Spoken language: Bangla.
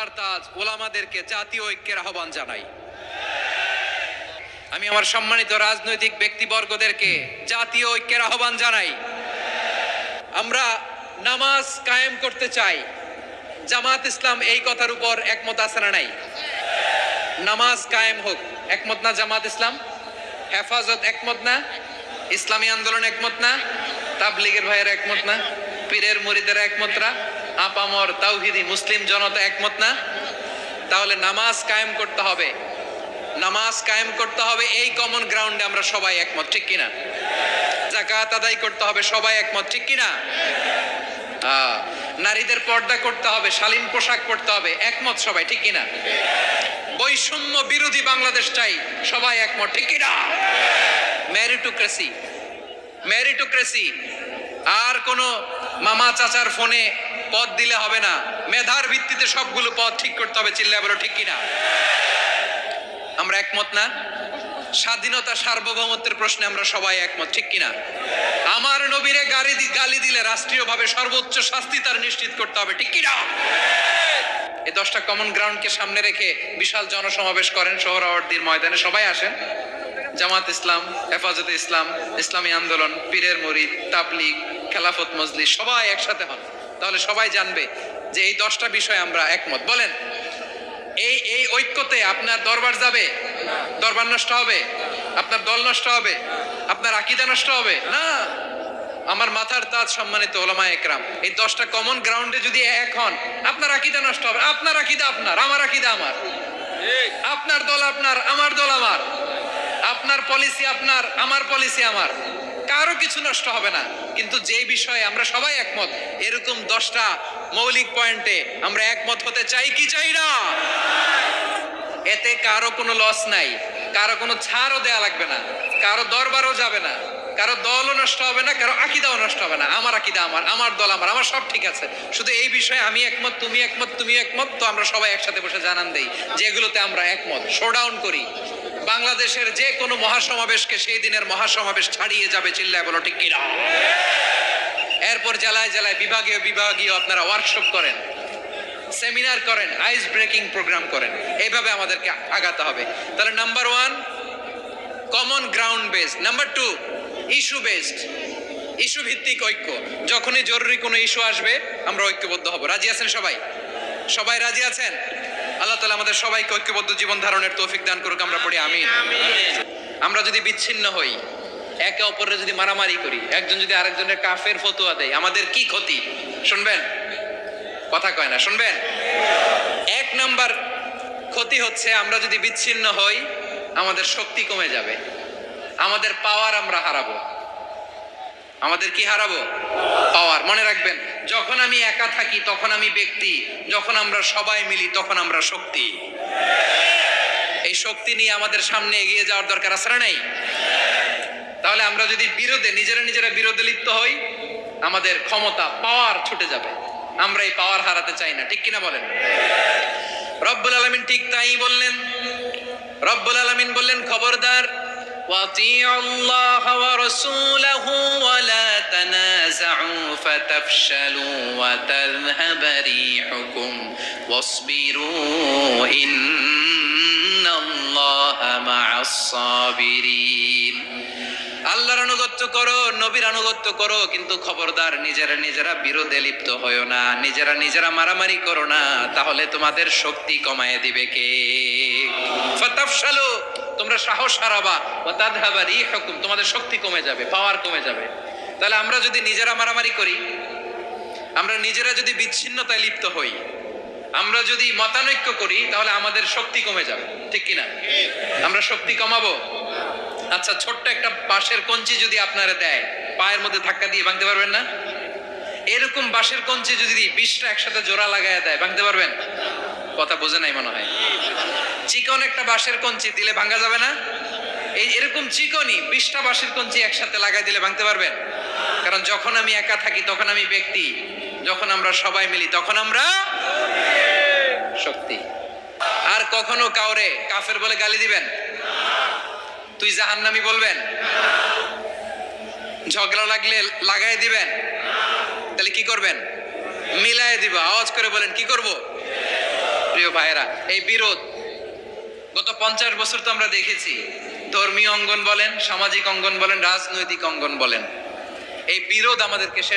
মাথার তাজ ওলামাদেরকে জাতীয় ঐক্যের আহ্বান জানাই। আমি আমার সম্মানিত রাজনৈতিক ব্যক্তিবর্গদেরকে জাতীয় ঐক্যের আহ্বান জানাই। আমরা নামাজ কায়েম করতে চাই। জামাত ইসলাম এই কথার উপর একমত আছে না নাই? নামাজ কায়েম হোক, একমত না জামাত ইসলাম? হেফাজত একমত না? ইসলামী আন্দোলন একমত না? তাবলীগের ভাইয়েরা একমত না? পীরের মুরিদেরা একমত না? আপামর তাওহীদি মুসলিম জনতা একমত না? তাহলে নামাজ কায়েম করতে হবে। নামাজ কায়েম করতে হবে এই কমন গ্রাউন্ডে আমরা সবাই একমত, ঠিক কিনা? যাকাত আদায় করতে হবে, সবাই একমত, ঠিক কিনা? নারীদের পর্দা করতে হবে, শালীন পোশাক পরতে হবে, একমত সবাই, ঠিক কিনা? বৈষম্য বিরোধী বাংলাদেশ চাই, সবাই একমত, ঠিক কিনা? মেরিটোক্রেসি, মেরিটোক্রেসি, আর কোন মামা চাচার ফোনে পদ দিলে হবে না, মেধার ভিত্তিতে সবগুলো পদ ঠিক করতে হবে, চিল্লায় বলো ঠিক কিনা? আমরা একমত না? স্বাধীনতা সার্বভৌমত্বের প্রশ্নে আমরা সবাই একমত, ঠিক কিনা? আমার নবীরে গালি দিলে রাষ্ট্রীয়ভাবে সর্বোচ্চ শাস্তি তার নিশ্চিত করতে হবে, ঠিক কিনা? এই 10টা কমন গ্রাউন্ডকে সামনে রেখে বিশাল জনসমাবেশ করেন সোহরাওয়ার্দীর ময়দানে, সবাই আসেন। জামাত ইসলাম, হেফাজতে ইসলাম, ইসলামী আন্দোলন, পীরের মুরিদ, তাবলীগ, খেলাফত মজলিস, সবাই একসাথে হন। তাহলে সবাই জানবে যে এই 10টা বিষয় আমরা একমত। বলেন, এই ঐক্যতে আপনার দরবার যাবে? দরবার নষ্ট হবে? আপনার দল নষ্ট হবে? আপনার আকীদা নষ্ট হবে? না। আমার মাথার তাজ সম্মানিত ওলামা একরাম, এই 10টা কমন গ্রাউন্ডে যদি এক হন, আপনার আকীদা নষ্ট হবে? আপনার আকীদা আপনার, আমার আকীদা আমার, আপনার দল আপনার, আমার দল আমার, আপনার পলিসি আপনার, আমার পলিসি আমার, কারো কিছু নষ্ট হবে না। কিন্তু যে বিষয়ে আমরা সবাই একমত, এরকম 10টা মৌলিক পয়েন্টে আমরা একমত হতে চাই কি চাই না? এতে কারো কোনো লস নাই, কারো কোনো ছাড়ও দেয়া লাগবে না, কারো দরবারও যাবে না, কারো দলও নষ্ট হবে না, কারো আকীদাও নষ্ট হবে না। আমার আকীদা আমার, আমার দল আমার, আমার সব ঠিক আছে। শুধু এই বিষয়ে আমি একমত, তুমি একমত, তুমি একমত, তো আমরা সবাই একসাথে বসে জানান দেই যেগুলোতে আমরা একমত, শোডাউন করি। বাংলাদেশের যে কোনো মহাসমাবেশকে সেই দিনের মহাসমাবেশ ছাড়িয়ে যাবে, চিল্লায় বলো ঠিক কিনা? এরপর জেলায় জেলায় বিভাগীয় বিভাগীয় আপনারা ওয়ার্কশপ করেন, সেমিনার করেন, আইস ব্রেকিং প্রোগ্রাম করেন, এইভাবে আমাদেরকে আগাতে হবে। তাহলে number 1 common ground based, number 2 issue based, issue ভিত্তিক ঐক্য। যখনই জরুরি কোনো ইস্যু আসবে আমরা ঐক্যবদ্ধ হব। রাজি আছেন সবাই? সবাই রাজি আছেন? আল্লাহ তাআলা আমাদের সবাইকে ঐক্যবদ্ধ জীবন ধারণের তৌফিক দান করুক, আমরা পড়ি আমিন। আমরা যদি বিচ্ছিন্ন হই, একে অপরের যদি মারামারি করি, একজন যদি আরেকজনের কাফের ফতোয়া দেয়, আমাদের কি ক্ষতি? শুনবেন? কথা কয় না, শুনবেন? 1 নাম্বার ক্ষতি হচ্ছে, আমরা যদি বিচ্ছিন্ন হই আমাদের শক্তি কমে যাবে, আমাদের পাওয়ার আমরা হারাবো। আমাদের কি হারাবো? পাওয়ার। মনে রাখবেন, যখন আমি একা থাকি তখন আমি ব্যক্তি, যখন আমরা সবাই মিলি তখন আমরা শক্তি। এই শক্তি নিয়ে আমাদের সামনে এগিয়ে যাওয়ার দরকার আছে না নাই? তাহলে আমরা যদি নিজেরা বিরোধে লিপ্ত হই, আমাদের ক্ষমতা, পাওয়ার ছুটে যাবে। আমরা এই পাওয়ার হারাতে চাই না, ঠিক কিনা বলেন? রব্বুল আলামিন ঠিক তাই বললেন। রব্বুল আলামিন বললেন, খবরদার, وَأَطِيعُوا اللَّهَ وَرَسُولَهُ وَلَا تَنَازَعُوا فَتَفْشَلُوا وَتَذْهَبَ رِيحُكُمْ وَاصْبِرُوا إِنَّ اللَّهَ مَعَ الصَّابِرِينَ। আল্লাহর আনুগত্য করো, নবীর আনুগত্য করো, কিন্তু খবরদার নিজেরা বিরোধে লিপ্ত হয়ো না, নিজেরা মারামারি করো না, তাহলে তোমাদের শক্তি কমায় দিবে কে? ফাতাফশালু, তোমরা সাহস হারাবা, ওয়া তাযহাবা রিহুকুম, তোমাদের শক্তি কমে যাবে, পাওয়ার কমে যাবে। তাহলে আমরা যদি নিজেরা মারামারি করি, আমরা নিজেরা যদি বিচ্ছিন্নতায় লিপ্ত হই, আমরা যদি মতানৈক্য করি, তাহলে আমাদের শক্তি কমে যাবে, ঠিক কিনা? আমরা শক্তি কমাবো। আচ্ছা, ছোট্ট একটা বাঁশের কঞ্চি যদি আপনারা দেয়, পায়ের মধ্যে ধাক্কা দিয়ে ভাঙতে পারবেন না? এরকম বাঁশের কঞ্চি যদি 20টা একসাথে জোড়া লাগায় দেয়, ভাঙতে পারবেন? কথা বোঝে নাই মনে হয়। চিকন একটা বাঁশের কঞ্চি দিলে ভাঙা যাবে না? এরকম চিকনই 20টা বাঁশের কঞ্চি একসাথে লাগাই দিলে ভাঙতে পারবেন? কারণ যখন আমি একা থাকি তখন আমি ব্যক্তি, যখন আমরা সবাই মিলি তখন আমরা শক্তি। আর কখনো কাউরে কাফের বলে গালি দিবেন? তুই জাহান্নামী বলবেন? ঝগড়া লাগলে লাগাই দিবেন? তাহলে কি করবেন? মিলায় দিব। আওয়াজ করে বলেন, কি করব? প্রিয় প্রিয় ভাইয়েরা, এই বিরোধ গত 50 বছর তো আমরা দেখেছি, ধর্মীয় অঙ্গন বলেন, সামাজিক অঙ্গন বলেন, রাজনৈতিক অঙ্গন বলেন, এই বিরোধ আমাদেরকে